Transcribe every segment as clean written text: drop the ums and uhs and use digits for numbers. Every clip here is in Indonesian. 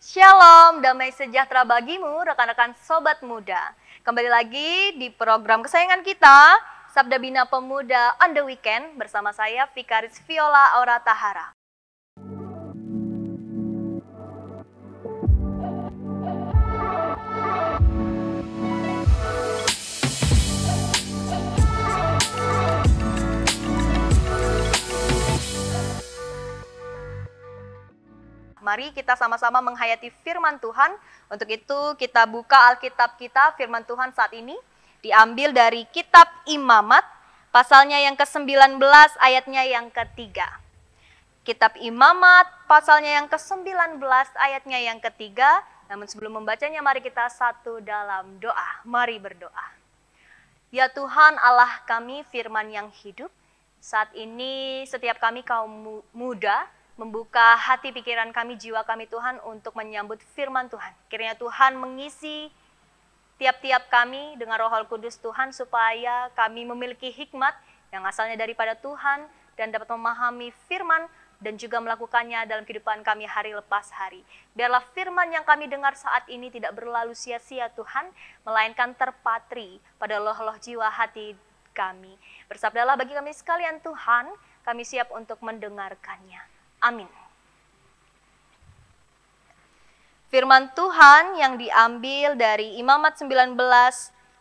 Shalom, damai sejahtera bagimu rekan-rekan sobat muda. Kembali lagi di program kesayangan kita, Sabda Bina Pemuda on the Weekend bersama saya Vikaris Viola Aura Tahara. Mari kita sama-sama menghayati firman Tuhan. Untuk itu kita buka Alkitab kita, firman Tuhan saat ini diambil dari kitab Imamat, pasalnya yang ke-19 ayatnya yang ketiga. Kitab Imamat, pasalnya yang ke-19 ayatnya yang ketiga. Namun sebelum membacanya mari kita satu dalam doa. Mari berdoa. Ya Tuhan Allah kami, firman yang hidup. Saat ini setiap kami kaum muda membuka hati pikiran kami, jiwa kami Tuhan untuk menyambut firman Tuhan. Kiranya Tuhan mengisi tiap-tiap kami dengan Roh Kudus Tuhan supaya kami memiliki hikmat yang asalnya daripada Tuhan dan dapat memahami firman dan juga melakukannya dalam kehidupan kami hari lepas hari. Biarlah firman yang kami dengar saat ini tidak berlalu sia-sia Tuhan, melainkan terpatri pada loh-loh jiwa hati kami. Bersabdalah bagi kami sekalian Tuhan, kami siap untuk mendengarkannya. Amin. Firman Tuhan yang diambil dari Imamat 19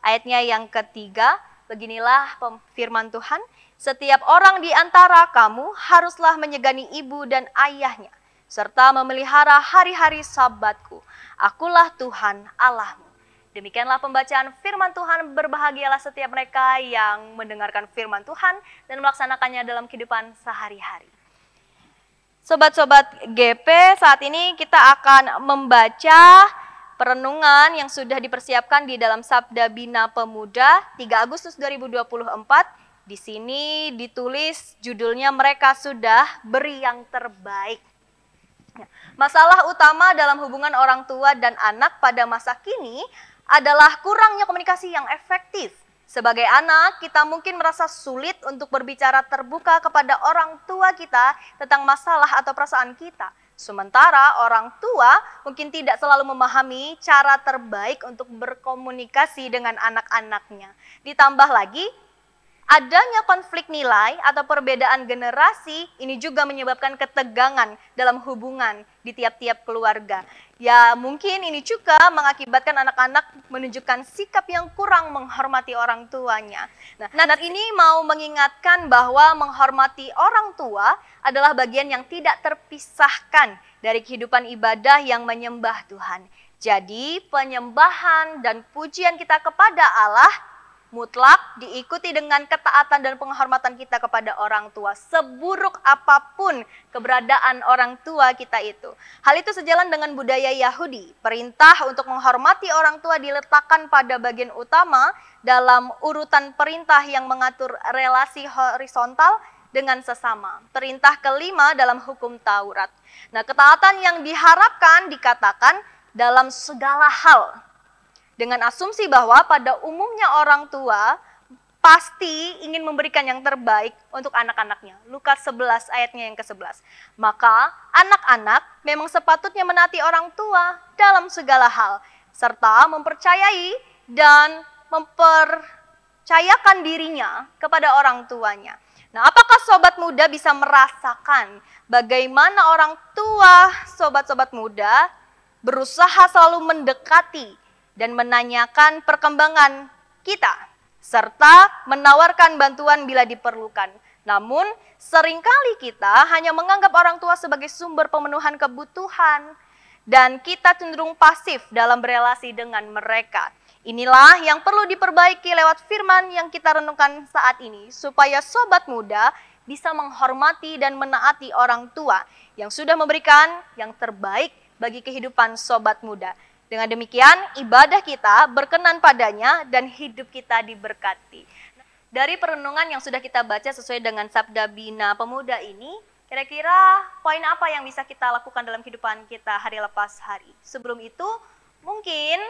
ayatnya yang ketiga, beginilah firman Tuhan, setiap orang di antara kamu haruslah menyegani ibu dan ayahnya, serta memelihara hari-hari sabatku. Akulah Tuhan Allahmu. Demikianlah pembacaan firman Tuhan, berbahagialah setiap mereka yang mendengarkan firman Tuhan dan melaksanakannya dalam kehidupan sehari-hari. Sobat-sobat GP, saat ini kita akan membaca perenungan yang sudah dipersiapkan di dalam Sabda Bina Pemuda 3 Agustus 2024. Di sini ditulis judulnya Mereka Sudah Beri Yang Terbaik. Masalah utama dalam hubungan orang tua dan anak pada masa kini adalah kurangnya komunikasi yang efektif. Sebagai anak, kita mungkin merasa sulit untuk berbicara terbuka kepada orang tua kita tentang masalah atau perasaan kita. Sementara orang tua mungkin tidak selalu memahami cara terbaik untuk berkomunikasi dengan anak-anaknya. Ditambah lagi, adanya konflik nilai atau perbedaan generasi ini juga menyebabkan ketegangan dalam hubungan di tiap-tiap keluarga. Ya mungkin ini juga mengakibatkan anak-anak menunjukkan sikap yang kurang menghormati orang tuanya. Nah, ini mau mengingatkan bahwa menghormati orang tua adalah bagian yang tidak terpisahkan dari kehidupan ibadah yang menyembah Tuhan. Jadi penyembahan dan pujian kita kepada Allah mutlak diikuti dengan ketaatan dan penghormatan kita kepada orang tua, seburuk apapun keberadaan orang tua kita itu. Hal itu sejalan dengan budaya Yahudi. Perintah untuk menghormati orang tua diletakkan pada bagian utama dalam urutan perintah yang mengatur relasi horizontal dengan sesama. Perintah kelima dalam hukum Taurat. Nah, ketaatan yang diharapkan dikatakan dalam segala hal, dengan asumsi bahwa pada umumnya orang tua pasti ingin memberikan yang terbaik untuk anak-anaknya. Lukas 11 ayatnya yang ke-11. Maka anak-anak memang sepatutnya menaati orang tua dalam segala hal, serta mempercayai dan mempercayakan dirinya kepada orang tuanya. Nah, apakah sobat muda bisa merasakan bagaimana orang tua sobat-sobat muda berusaha selalu mendekati dan menanyakan perkembangan kita, serta menawarkan bantuan bila diperlukan. Namun, seringkali kita hanya menganggap orang tua sebagai sumber pemenuhan kebutuhan, dan kita cenderung pasif dalam berelasi dengan mereka. Inilah yang perlu diperbaiki lewat firman yang kita renungkan saat ini, supaya sobat muda bisa menghormati dan menaati orang tua yang sudah memberikan yang terbaik bagi kehidupan sobat muda. Dengan demikian, ibadah kita berkenan padanya dan hidup kita diberkati. Dari perenungan yang sudah kita baca sesuai dengan Sabda Bina Pemuda ini, kira-kira poin apa yang bisa kita lakukan dalam kehidupan kita hari lepas hari? Sebelum itu, mungkin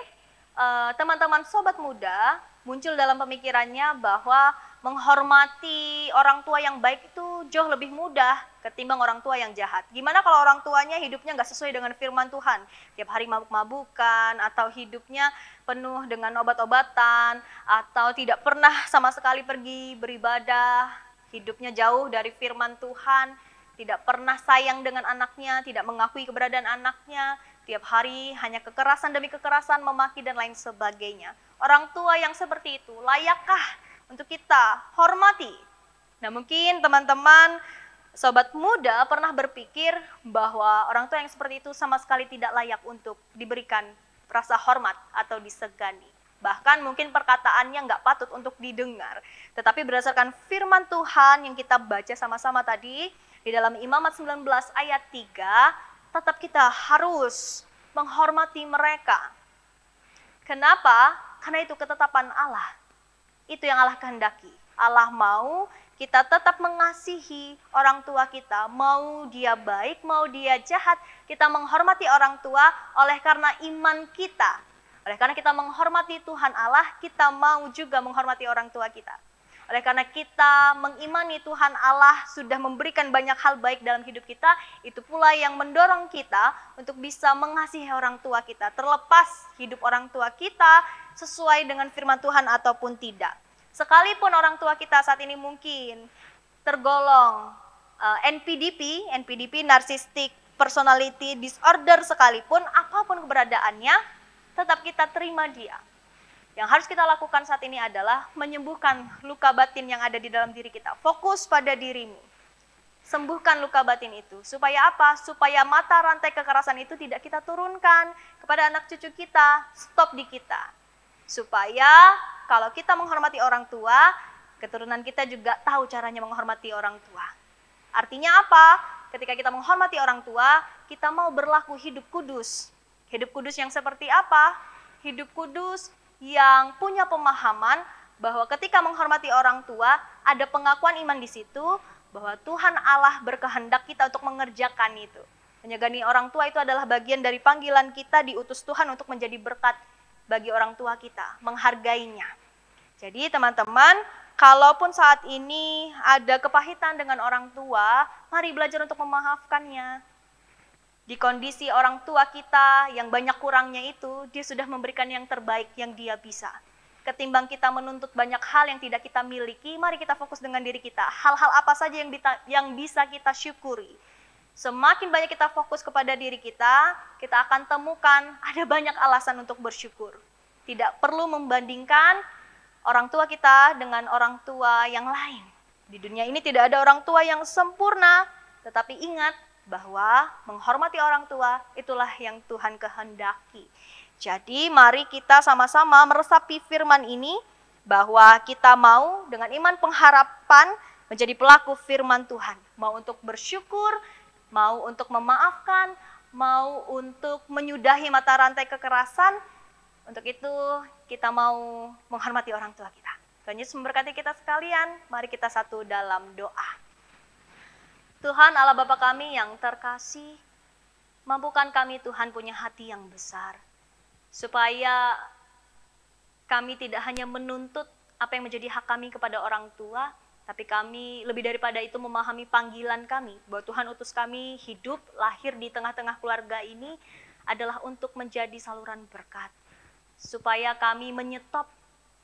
teman-teman sobat muda muncul dalam pemikirannya bahwa menghormati orang tua yang baik itu jauh lebih mudah ketimbang orang tua yang jahat. Gimana kalau orang tuanya hidupnya nggak sesuai dengan firman Tuhan? Tiap hari mabuk-mabukan, atau hidupnya penuh dengan obat-obatan, atau tidak pernah sama sekali pergi beribadah, hidupnya jauh dari firman Tuhan, tidak pernah sayang dengan anaknya, tidak mengakui keberadaan anaknya, tiap hari hanya kekerasan demi kekerasan, memaki dan lain sebagainya. Orang tua yang seperti itu layakkah untuk kita hormati? Nah, mungkin teman-teman sobat muda pernah berpikir bahwa orang tua yang seperti itu sama sekali tidak layak untuk diberikan rasa hormat atau disegani. Bahkan mungkin perkataannya nggak patut untuk didengar. Tetapi berdasarkan firman Tuhan yang kita baca sama-sama tadi, di dalam Imamat 19 ayat 3, tetap kita harus menghormati mereka. Kenapa? Karena itu ketetapan Allah. Itu yang Allah kehendaki. Allah mau kita tetap mengasihi orang tua kita. Mau dia baik, mau dia jahat, kita menghormati orang tua oleh karena iman kita. Oleh karena kita menghormati Tuhan Allah, kita mau juga menghormati orang tua kita. Oleh karena kita mengimani Tuhan Allah sudah memberikan banyak hal baik dalam hidup kita, itu pula yang mendorong kita untuk bisa mengasihi orang tua kita, terlepas hidup orang tua kita sesuai dengan firman Tuhan ataupun tidak. Sekalipun orang tua kita saat ini mungkin tergolong NPDP, Narcissistic Personality Disorder sekalipun, apapun keberadaannya, tetap kita terima dia. Yang harus kita lakukan saat ini adalah menyembuhkan luka batin yang ada di dalam diri kita. Fokus pada dirimu. Sembuhkan luka batin itu. Supaya apa? Supaya mata rantai kekerasan itu tidak kita turunkan kepada anak cucu kita. Stop di kita. Supaya kalau kita menghormati orang tua, keturunan kita juga tahu caranya menghormati orang tua. Artinya apa? Ketika kita menghormati orang tua, kita mau berlaku hidup kudus. Hidup kudus yang seperti apa? Hidup kudus yang punya pemahaman bahwa ketika menghormati orang tua, ada pengakuan iman di situ bahwa Tuhan Allah berkehendak kita untuk mengerjakan itu. Menyegani orang tua itu adalah bagian dari panggilan kita diutus Tuhan untuk menjadi berkat bagi orang tua kita, menghargainya. Jadi teman-teman, kalaupun saat ini ada kepahitan dengan orang tua, mari belajar untuk memaafkannya. Di kondisi orang tua kita yang banyak kurangnya itu, dia sudah memberikan yang terbaik yang dia bisa. Ketimbang kita menuntut banyak hal yang tidak kita miliki, mari kita fokus dengan diri kita. Hal-hal apa saja yang bisa kita syukuri. Semakin banyak kita fokus kepada diri kita akan temukan ada banyak alasan untuk bersyukur. Tidak perlu membandingkan orang tua kita dengan orang tua yang lain. Di dunia ini tidak ada orang tua yang sempurna, tetapi ingat, bahwa menghormati orang tua itulah yang Tuhan kehendaki. Jadi mari kita sama-sama meresapi firman ini bahwa kita mau dengan iman pengharapan menjadi pelaku firman Tuhan. Mau untuk bersyukur, mau untuk memaafkan, mau untuk menyudahi mata rantai kekerasan. Untuk itu kita mau menghormati orang tua kita. Tuhan Yesus memberkati kita sekalian. Mari kita satu dalam doa. Tuhan Allah Bapa kami yang terkasih, mampukan kami Tuhan punya hati yang besar, supaya kami tidak hanya menuntut apa yang menjadi hak kami kepada orang tua, tapi kami lebih daripada itu memahami panggilan kami, bahwa Tuhan utus kami hidup, lahir di tengah-tengah keluarga ini adalah untuk menjadi saluran berkat, supaya kami menyetop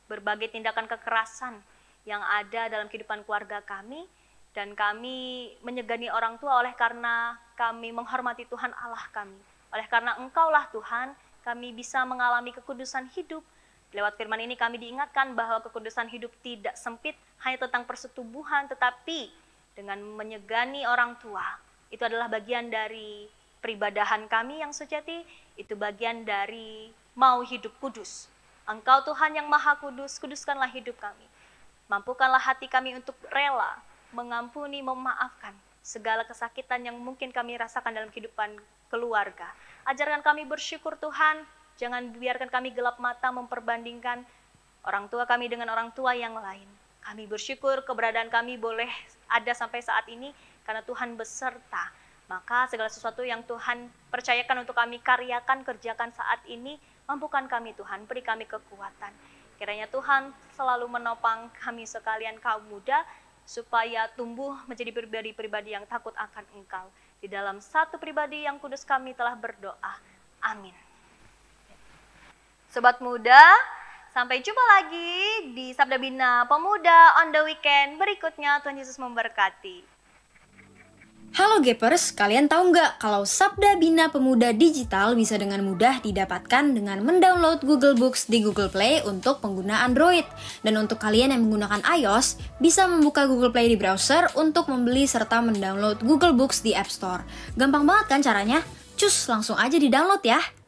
berbagai tindakan kekerasan yang ada dalam kehidupan keluarga kami, dan kami menyegani orang tua oleh karena kami menghormati Tuhan Allah kami. Oleh karena Engkaulah Tuhan, kami bisa mengalami kekudusan hidup. Lewat firman ini kami diingatkan bahwa kekudusan hidup tidak sempit hanya tentang persetubuhan, tetapi dengan menyegani orang tua. Itu adalah bagian dari peribadahan kami yang sejati, itu bagian dari mau hidup kudus. Engkau Tuhan yang Maha Kudus, kuduskanlah hidup kami. Mampukanlah hati kami untuk rela mengampuni, memaafkan segala kesakitan yang mungkin kami rasakan dalam kehidupan keluarga. Ajarkan kami bersyukur Tuhan, jangan biarkan kami gelap mata memperbandingkan orang tua kami dengan orang tua yang lain. Kami bersyukur keberadaan kami boleh ada sampai saat ini karena Tuhan beserta. Maka segala sesuatu yang Tuhan percayakan untuk kami karyakan, kerjakan saat ini, mampukan kami Tuhan, beri kami kekuatan. Kiranya Tuhan selalu menopang kami sekalian kaum muda, supaya tumbuh menjadi pribadi-pribadi yang takut akan Engkau. Di dalam satu pribadi yang kudus kami telah berdoa. Amin. Sobat muda, sampai jumpa lagi di Sabda Bina Pemuda on the weekend berikutnya. Tuhan Yesus memberkati. Halo Gapers, kalian tahu nggak kalau Sabda Bina Pemuda Digital bisa dengan mudah didapatkan dengan mendownload Google Books di Google Play untuk pengguna Android. Dan untuk kalian yang menggunakan iOS, bisa membuka Google Play di browser untuk membeli serta mendownload Google Books di App Store. Gampang banget kan caranya? Cus, langsung aja di-download ya!